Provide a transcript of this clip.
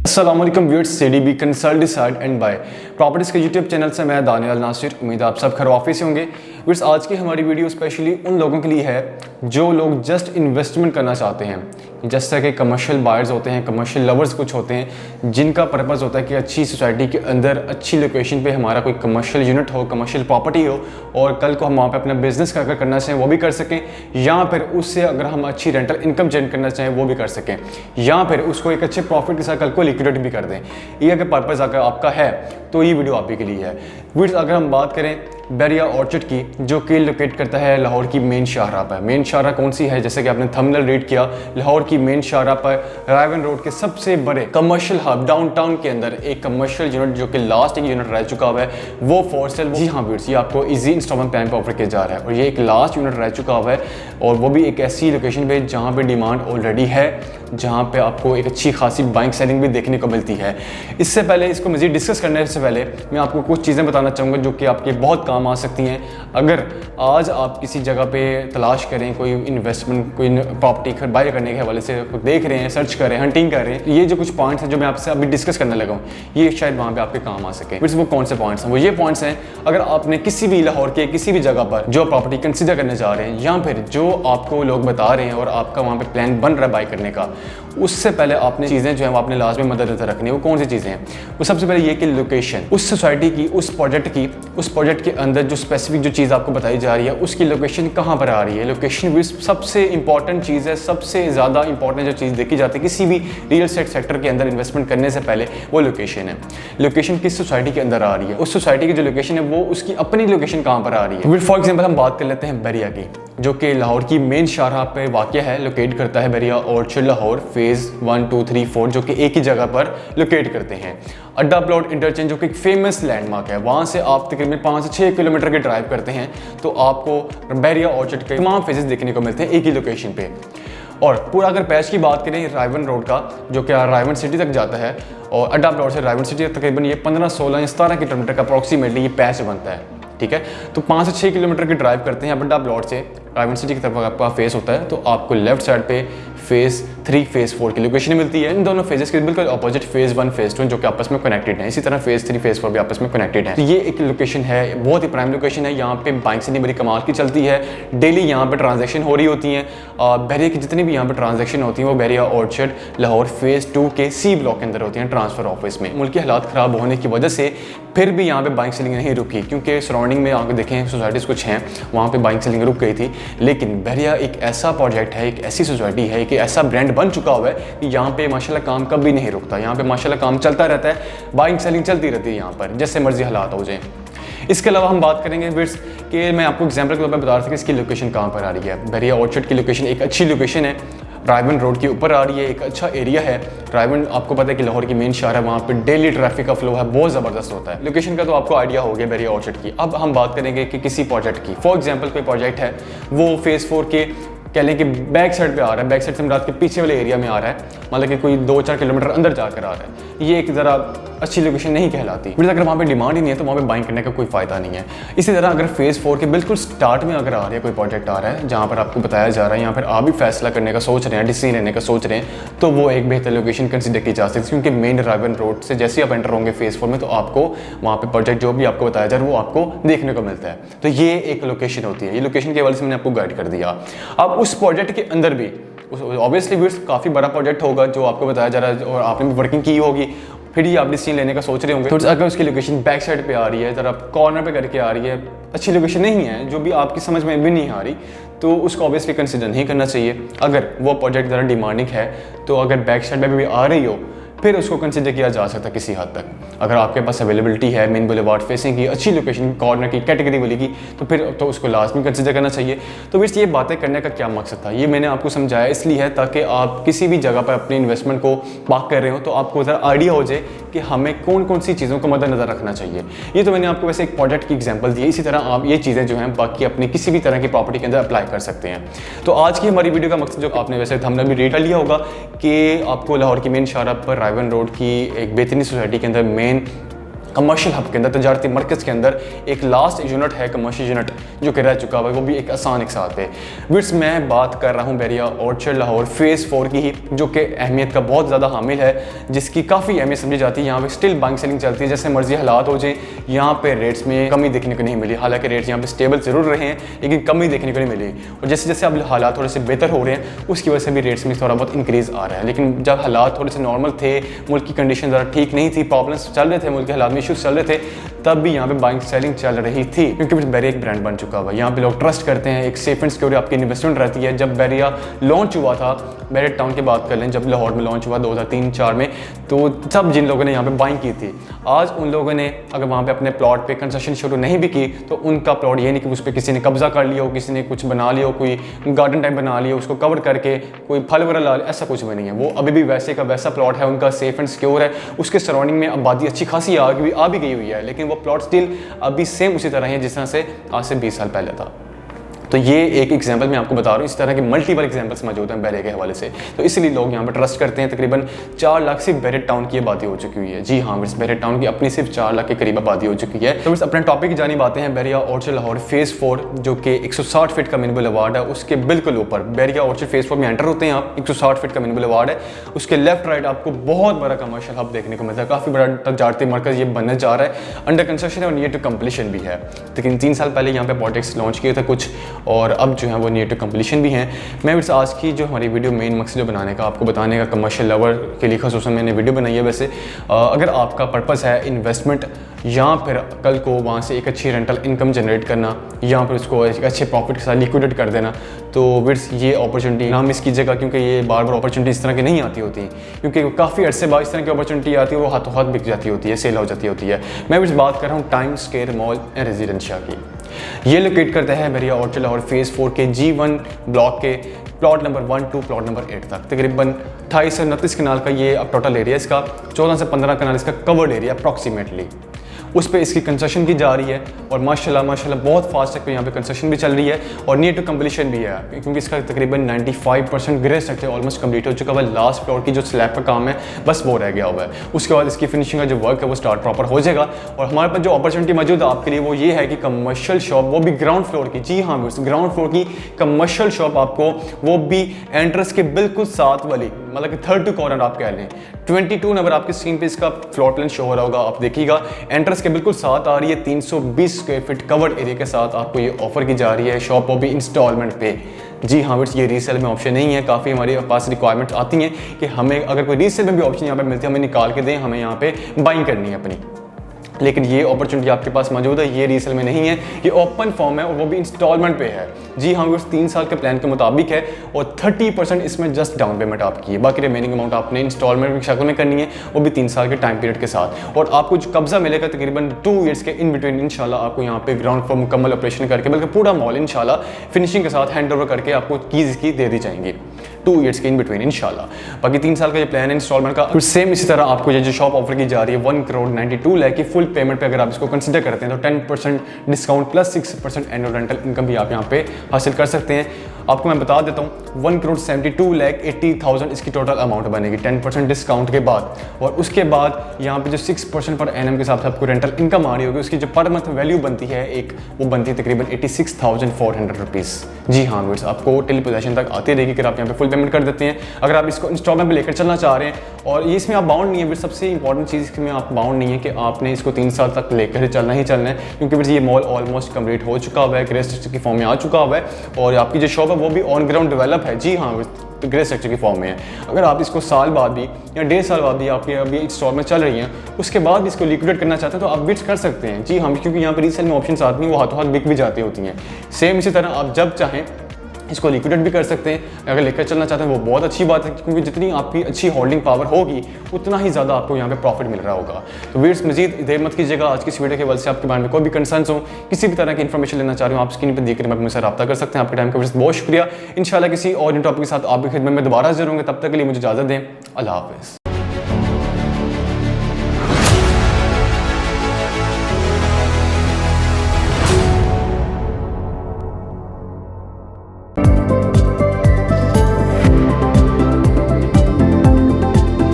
अस्सलाम वालेकुम viewers, CDB consult decide and buy properties के यूट्यूब चैनल से मैं दानियाल नासिर। उम्मीद है आप सब खैर ऑफिस होंगे। व्यूअर्स, आज की हमारी वीडियो स्पेशली उन लोगों के लिए है जो लोग जस्ट इन्वेस्टमेंट करना चाहते हैं। जैसा कि कमर्शियल बायर्स होते हैं, कमर्शियल लवर्स कुछ होते हैं जिनका पर्पज़ होता है कि अच्छी सोसाइटी के अंदर अच्छी लोकेशन पे हमारा कोई कमर्शियल यूनिट हो, कमर्शियल प्रॉपर्टी हो और कल को हम वहाँ पे अपना बिजनेस अगर करना चाहें वो भी कर सकें, या फिर उससे अगर हम अच्छी रेंटल इनकम जनरेट करना चाहें वो भी कर सकें, या फिर उसको एक अच्छे प्रॉफिट के साथ कल को लिक्विडेट भी कर दें। ये अगर पर्पज़ अगर आपका है तो ये वीडियो आप ही के लिए है। व्यूअर्स, अगर हम बात करें बैरिया ऑर्चिड की, जो कि लोकेट करता है लाहौर की मेन शाहराह पर। मेन शाहराह कौन सी है? जैसे कि आपने थंबनेल रीड किया, लाहौर की मेन शाहराह पर रायवन रोड के सबसे बड़े कमर्शियल हब डाउनटाउन के अंदर एक कमर्शियल यूनिट जो कि लास्ट एक यूनिट रह चुका हुआ है वो फॉर सेल। जी हाँ व्यूअर्स, ये आपको इजी इंस्टॉलमेंट प्लान पर ऑफर किया जा रहा है और ये एक लास्ट यूनिट रह चुका हुआ है और वो भी एक ऐसी लोकेशन पे जहाँ पे डिमांड ऑलरेडी है, जहाँ पे आपको एक अच्छी खासी बाइंग सेलिंग भी देखने को मिलती है। इससे पहले इसको मज़ीद डिस्कस करने से पहले मैं आपको कुछ चीज़ें बताना चाहूँगा जो कि आपके बहुत काम आ सकती हैं। अगर आज आप किसी जगह पे तलाश करें, कोई इन्वेस्टमेंट, कोई प्रॉपर्टी बाय करने के हवाले से देख रहे हैं, सर्च कर रहे हैं, हंटिंग कर रहे हैं, ये जो कुछ पॉइंट्स हैं जो मैं आपसे अभी डिस्कस करने लगा हूँ, ये शायद वहाँ पे आपके काम आ सके। फिर वो कौन से पॉइंट्स हैं? वो ये पॉइंट्स हैं, अगर आपने किसी भी लाहौर के किसी भी जगह पर जो प्रॉपर्टी कंसिडर करने जा रहे हैं या फिर जो आपको लोग बता रहे हैं और आपका वहाँ पे प्लान बन रहा है बाय करने का, उससे पहले आपने चीज़ें जो है वो आपने लास्ट में मद्देनजर रखनी है। वो कौन सी चीज़ें हैं? वो सबसे पहले ये कि लोकेशन, उस सोसाइटी की, उस प्रोजेक्ट के अंदर जो स्पेसिफिक जो चीज़ आपको बताई जा रही है उसकी लोकेशन कहाँ पर आ रही है। लोकेशन भी सबसे इंपॉर्टेंट चीज़ है, सबसे ज़्यादा इंपॉर्टेंट जो चीज़ देखी जाती है किसी भी रियल एस्टेट सेक्टर के अंदर इन्वेस्टमेंट करने से पहले, वो लोकेशन है। लोकेशन किस सोसाइटी के अंदर आ रही है, उस सोसाइटी की जो लोकेशन है वो उसकी अपनी लोकेशन कहाँ पर आ रही है। फॉर एग्जाम्पल हम बात कर लेते हैं बैरिया की, जो कि लाहौर की मेन शाहराह पे वाक़या है, लोकेट करता है बैरिया ऑर्चिड लाहौर फेज़ 1, 2, 3, 4 जो कि एक ही जगह पर लोकेट करते हैं। अड्डा प्लॉट इंटरचेंज जो कि एक फेमस लैंडमार्क है, वहाँ से आप तकरीबन 5 से 6 किलोमीटर के ड्राइव करते हैं तो आपको बैरिया ऑर्चिड के तमाम फेजेस देखने को मिलते हैं एक ही लोकेशन पे। और पूरा अगर पैच की बात करें रायवन रोड का, जो कि रायवन सिटी तक जाता है और अड्डा प्लॉट से रायवन सिटी तक तकरीबन ये 15, 16 या 17 किलोमीटर का अप्रॉक्सीमेटली ये पैच बनता है। ठीक है, तो 5 से 6 किलोमीटर की ड्राइव करते हैं अड्डा प्लॉट से, रायवन सिटी की तरफ आपका फेस होता है तो आपको लेफ्ट साइड पे फेज़ 3, फेज़ 4 की लोकेशन मिलती है। इन दोनों फेजेस के बिल्कुल अपोजिट फेज़ 1, फेज़ 2 जो कि आपस में कनेक्टेड है, इसी तरह फेज़ 3, फेज़ 4 भी आपस में कनेक्टेड है। तो ये एक लोकेशन है, बहुत ही प्राइम लोकेशन है। यहाँ पे बाइक से नहीं बड़ी कमाल की चलती है, डेली यहाँ पे ट्रांजैक्शन हो रही होती हैं। बैरिया की जितनी भी यहाँ पे ट्रांजैक्शन होती हैं वो बैरिया ऑर्चिड लाहौर फेज़ 2 के सी ब्लॉक के अंदर होती हैं ट्रांसफ़र ऑफिस में। मुल्क के हालात ख़राब होने की वजह से फिर भी यहाँ पे बाइक सेलिंग नहीं रुकी, क्योंकि सराउंडिंग में आगे देखें सोसाइटीज़ कुछ हैं वहाँ पे बाइक सेलिंग रुक गई थी। लेकिन बैरिया एक ऐसा प्रोजेक्ट है, एक ऐसी सोसाइटी है, एक ऐसा ब्रांड बन चुका हुआ है कि यहाँ पे माशाल्लाह काम कभी नहीं रुकता। यहाँ पे माशाल्लाह काम चलता रहता है, बाइंग सेलिंग चलती रहती है यहाँ पर, जैसे मर्जी हालात हो जाए। इसके अलावा हम बात करेंगे विर्स कि मैं आपको एग्जांपल के तौर पर बता रहा था कि इसकी लोकेशन कहाँ पर आ रही है। बैरिया ऑर्चिड की लोकेशन एक अच्छी लोकेशन है, रायवन रोड के ऊपर आ रही है, एक अच्छा एरिया है। रायवन आपको पता है कि लाहौर की मेन शहर है, वहाँ पे डेली ट्रैफिक का फ्लो है, बहुत ज़बरदस्त होता है। लोकेशन का तो आपको आइडिया हो गया बैरिया ऑर्चिड की। अब हम बात करेंगे कि किसी प्रोजेक्ट की, फॉर एग्जांपल कोई प्रोजेक्ट है वो फेज़ 4 के कह लें कि बैक साइड पे आ रहा है, बैक साइड से रात के पीछे वाले एरिया में आ रहा है, मतलब कि कोई 2-4 किलोमीटर अंदर जाकर आ रहा है, ये एक ज़रा अच्छी लोकेशन नहीं कहलाती। फिर अगर वहाँ पे डिमांड ही नहीं है तो वहाँ पे बाइंग करने का कोई फ़ायदा नहीं है। इसी तरह अगर फेज़ 4 के बिल्कुल स्टार्ट में अगर आ रही है कोई प्रोजेक्ट आ रहा है जहाँ पर आपको बताया जा रहा है, यहाँ पर आप भी फैसला करने का सोच रहे हैं, डिसीजन लेने का सोच रहे हैं, तो वो एक बेहतर लोकेशन कंसिडर की जा सकती है, क्योंकि मेन रायवन रोड से जैसे आप एंटर होंगे फेज़ 4 में तो आपको वहाँ पर प्रोजेक्ट जो भी आपको बताया जा रहा है वो आपको देखने को मिलता है। तो ये एक लोकेशन होती है, ये लोकेशन के हवाले से मैंने आपको गाइड कर दिया। अब उस प्रोजेक्ट के अंदर भी ऑब्वियसली काफ़ी बड़ा प्रोजेक्ट होगा जो आपको बताया जा रहा है और आपने भी वर्किंग की होगी, फिर ही आप डिसीजन लेने का सोच रहे होंगे। तो अगर उसकी लोकेशन बैक साइड पे आ रही है, ज़रा कॉर्नर पे करके आ रही है, अच्छी लोकेशन नहीं है, जो भी आपकी समझ में भी नहीं आ रही, तो उसको ऑब्वियसली कंसिडर नहीं करना चाहिए। अगर वो प्रोजेक्ट ज़रा डिमांडिंग है तो अगर बैक साइड में भी आ रही हो फिर उसको कंसिडर किया जा सकता है किसी हद तक। अगर आपके पास अवेलेबिलिटी है मेन बुलेवार्ड फेसिंग की, अच्छी लोकेशन कॉर्नर की, कैटेगरी वाली की, तो फिर तो उसको लाजमी कंसिडर करना चाहिए। तो फिर ये बातें करने का क्या मकसद था, ये मैंने आपको समझाया इसलिए है ताकि आप किसी भी जगह पर अपने इन्वेस्टमेंट को पार्क कर रहे हो तो आपको ज़रा आइडिया हो जाए कि हमें कौन कौन सी चीज़ों को मद्देनजर रखना चाहिए। ये तो मैंने आपको वैसे एक प्रोजेक्ट की एग्जाम्पल दी है, इसी तरह आप ये चीज़ें जो हैं बाकी अपनी किसी भी तरह की प्रॉपर्टी के अंदर अप्लाई कर सकते हैं। तो आज की हमारी वीडियो का मकसद जो आपने वैसे हमने भी रेट लिया होगा कि आपको लाहौर की मेन शाहराह पर रायवन रोड की एक बेहतरीन सोसाइटी के अंदर मेन कमर्शियल हब के अंदर, तजारती मरकज़ के अंदर एक लास्ट यूनिट है, कमर्शियल यूनिट जो कि रह चुका हुआ है, वो भी एक आसान एक साथ है। विट्स मैं बात कर रहा हूँ बैरिया ऑर्चर्ड लाहौर फेज़ 4 की ही, जो कि अहमियत का बहुत ज़्यादा हामिल है, जिसकी काफ़ी अहमियत समझी जाती है। यहाँ पे स्टिल बाइंग सेलिंग चलती है, जैसे मर्जी हालात हो जाए, यहाँ पे रेट्स में कमी देखने को नहीं मिली। हालांकि रेट्स यहाँ पे स्टेबल ज़रूर रहे हैं, लेकिन कमी देखने को नहीं मिली। और जैसे जैसे अब हालात थोड़े से बेहतर हो रहे हैं, उसकी वजह से भी रेट्स में थोड़ा बहुत इंक्रीज़ आ रहा है। लेकिन जब हालात थोड़े से नॉर्मल थे, मुल्क की कंडीशन ज़रा ठीक नहीं थी, प्रॉब्लम्स चल रहे थे, मुल्क के हालात में इशूज़ चल रहे थे, तब भी यहाँ पे बाइंग सेलिंग चल रही थी, क्योंकि बैरिया एक ब्रांड बन चुका हुआ है। यहाँ पे लोग ट्रस्ट करते हैं, एक सेफ एंड सिक्योर आपकी इन्वेस्टमेंट रहती है। जब बैरिया लॉन्च हुआ था, बैरिया टाउन की बात कर लें, जब लाहौर में लॉन्च हुआ 2003-4 में, तो तब जिन लोगों ने यहाँ पे बाइंग की थी, आज उन लोगों ने अगर वहाँ पे अपने प्लॉट पे कंस्ट्रक्शन शुरू नहीं भी की, तो उनका प्लॉट ये नहीं कि उस पर किसी ने कब्जा कर लिया हो, किसी ने कुछ बना लिया हो, कोई गार्डन टाइप बना लिया, उसको कवर करके कोई फल वगैरह ला लिया, ऐसा कुछ भी नहीं है। वो अभी भी वैसे का वैसा प्लॉट है, उनका सेफ एंड सिक्योर है। उसके सराउंडिंग में आबादी अच्छी खासी आ भी गई हुई है, लेकिन वो प्लॉट स्टिल अभी सेम उसी तरह है जिस तरह से आज से 20 साल पहले था। तो ये एक एग्जांपल मैं आपको बता रहा हूँ। इस तरह के मल्टीपल एग्जांपल्स मौजूद हैं बैरिया के हवाले से, तो इसलिए लोग यहाँ पर ट्रस्ट करते हैं। तकरीबन 4 लाख सिर्फ बैरिया टाउन की आबादी हो चुकी हुई है। जी हाँ, बैरिया टाउन की अपनी सिर्फ 4 लाख के करीब आबादी हो चुकी है। तो अपने टॉपिक की जानिब आते हैं। बैरिया ऑर्चर्ड लाहौर फेज़ 4 जो कि 160 फीट का मिनिमल अवार्ड है, उसके बिल्कुल ऊपर बैरिया ऑर्चर्ड फेज़ 4 में एंटर होते हैं आप। 160 फीट का मिनिमल अवार्ड है, उसके लेफ्ट राइट आपको बहुत बड़ा कमर्शियल हब देखने को मिलता है। काफ़ी बड़ा तजारती मरकज़ ये बनने जा रहा है, अंडर कंस्ट्रक्शन है और नियर टू कंप्लीशन भी है। लेकिन 3 साल पहले यहाँ पे प्रोजेक्ट्स लॉन्च किए थे कुछ, और अब जो है वो नियर टू कंप्लीशन भी हैं। मैं वैसे आज की जो हमारी वीडियो मेन मकसद जो बनाने का, आपको बताने का, कमर्शियल लवर के लिए खासतौर मैंने वीडियो बनाई है। वैसे अगर आपका पर्पस है इन्वेस्टमेंट या फिर कल को वहाँ से एक अच्छी रेंटल इनकम जनरेट करना, या फिर उसको एक अच्छे प्रॉफिट के साथ लिक्विडेट कर देना, तो विट्स ये अपॉर्चुनिटी ना मिस कीजिएगा, क्योंकि ये बार बार अपॉर्चुनिटी इस तरह की नहीं आती होती, क्योंकि काफ़ी अर्से बाद इस तरह की अपॉर्चुनिटी आती है, वो हाथों हाथ बिक जाती होती है, सेल हो जाती होती है। मैं विट्स बात कर रहा हूँ times square mall and residencia की। ये लोकेट करता है बैरिया ऑर्चर्ड लाहौर फेज़ 4 के G1 ब्लॉक के plot number 1 to plot number 8 तक। तकरीबन 28 से 29 कनाल का ये अब टोटल एरिया, इसका 14 से 15 कनाल इसका कवर्ड एरिया अप्रॉक्सीमेटली, उस पर इसकी कंस्ट्रक्शन की जा रही है। और माशाल्लाह बहुत फास्ट है, यहाँ पे कंस्ट्रक्शन भी चल रही है और नियर टू कंप्लीशन भी है, क्योंकि इसका तकरीबन 95% ग्रे स्ट्रक्चर ऑलमोस्ट कंप्लीट हो चुका हुआ है। लास्ट फ्लोर की जो स्लैब का काम है बस वो रह गया हुआ है। उसके बाद इसकी फिनिशिंग का जो वर्क है वो स्टार्ट प्रॉपर हो जाएगा। और हमारे पास जो अपॉर्चुनिटी मौजूद है आपके लिए वो ये है कि कमर्शियल शॉप, वो भी ग्राउंड फ्लोर की, जी हाँ ग्राउंड फ्लोर की कमर्शियल शॉप आपको, वो भी एंट्रेंस के बिल्कुल साथ वाली, मतलब कि 3rd कॉर्नर आप कह लें। 22 नंबर आपकी स्क्रीन पे इसका फ्लोर प्लान शो हो रहा होगा, आप देखिएगा। एंट्रेंस के बिल्कुल साथ आ रही है, 320 स्क्वायर फीट कवर्ड एरिया के साथ आपको ये ऑफर की जा रही है शॉप, वो भी इंस्टॉलमेंट पे। जी हाँ बट ये रीसेल में ऑप्शन नहीं है। काफ़ी हमारे पास रिक्वायरमेंट्स आती हैं कि हमें अगर कोई रीसेल में भी ऑप्शन यहाँ पे मिलती है, हमें निकाल के दें, हमें यहाँ पे बाइंग करनी है अपनी। लेकिन ये अपॉर्चुनिटी आपके पास मौजूद है, ये रीसेल में नहीं है, ये ओपन फॉर्म है और वो भी इंस्टॉलमेंट पे है। जी हाँ, वो 3 साल के प्लान के मुताबिक है और 30% इसमें जस्ट डाउन पेमेंट आपकी है, बाकी रिमेनिंग अमाउंट आपने इंस्टॉलमेंट की शक्ल में करनी है, वो भी 3 साल के टाइम पीरियड के साथ। और आपको जो कब्जा मिलेगा तकरीबन 2 ईयर्स के इन बिटवीन इंशाल्लाह आपको यहाँ पे ग्राउंड फ्लोर मुकम्मल ऑपरेशन करके, बल्कि पूरा मॉल इंशाल्लाह फिनिशिंग के साथ हैंड ओवर करके आपको कीज की दे दी जाएंगी 2 ईयर्स के इन बिटवीन इंशाल्लाह। बाकी 3 साल का ये प्लान है इंस्टॉलमेंट का। फिर सेम इसी तरह आपको ये जो शॉप ऑफर की जा रही है 1 करोड़ 92 लाख की फुल पेमेंट पे अगर आप इसको कंसिडर करते हैं तो 10% discount plus 6% annual rental income भी आप यहाँ पे हासिल कर सकते हैं। आपको मैं बता देता हूँ 1 करोड़ 72 लाख 80,000 इसकी टोटल अमाउंट बनेगी 10% डिस्काउंट के बाद। और उसके बाद यहाँ पे जो 6% पर एनएम के हिसाब से आपको रेंटल इनकम आ रही होगी, उसकी जो पर मंथ वैल्यू बनती है एक, वो बनती है तकरीबन 86,400 रुपीज़। जी हाँ व्यूअर्स, आपको टिल पोजेशन तक आती रहेगी कि आप यहाँ पे फुल पेमेंट कर देते हैं। अगर आप इसको इंस्टॉलमेंट पे लेकर चलना चाह रहे हैं और ये इसमें आप बाउंड नहीं है, फिर सबसे इंपॉर्टेंट चीज़ इसमें आप बाउंड नहीं है कि आपने इसको 3 साल तक लेकर चलना ही चलना है, क्योंकि फिर ये मॉल ऑलमोस्ट कंप्लीट हो चुका हुआ है, ग्रे स्ट्रक्चर की फॉर्म में आ चुका हुआ है और आपकी जो शॉप है वो भी ऑन ग्राउंड डेवलप है। जी हाँ, ग्रे स्ट्रक्चर की फॉर्म में है। अगर आप इसको साल बाद भी या 1.5 साल बाद भी आपकी अभी इंस्टॉल में चल रही हैं, उसके बाद भी इसको लिक्विडेट करना चाहते हैं तो आप बिट्स कर सकते हैं। जी हाँ, क्योंकि यहाँ पर रीसेल में ऑप्शन आती हैं, वो हाथों हाथ बिक भी जाती होती हैं। सेम इसी तरह आप जब चाहें इसको लिक्विडेट भी कर सकते हैं। अगर लेकर चलना चाहते हैं वो बहुत अच्छी बात है, क्योंकि जितनी आपकी अच्छी होल्डिंग पावर होगी उतना ही ज़्यादा आपको यहाँ पे प्रॉफिट मिल रहा होगा। तो वीडियोस मजीद देर मत कीजिएगा। आज की इस वीडियो के वजह से आपके बारे में कोई भी कंसर्न्स हो, किसी भी तरह की इन्फॉर्मेशन लेना चाह रहे हो, आप स्क्रीन पर देख कर मुझसे रब्ता कर सकते हैं। आपके टाइम का बहुत शुक्रिया। इंशाल्लाह किसी और टॉपिक के साथ आपकी खिदमत में दोबारा जरूर होंगे। तब तक के लिए मुझे इजाज़त दें। अल्लाह हाफ़िज़।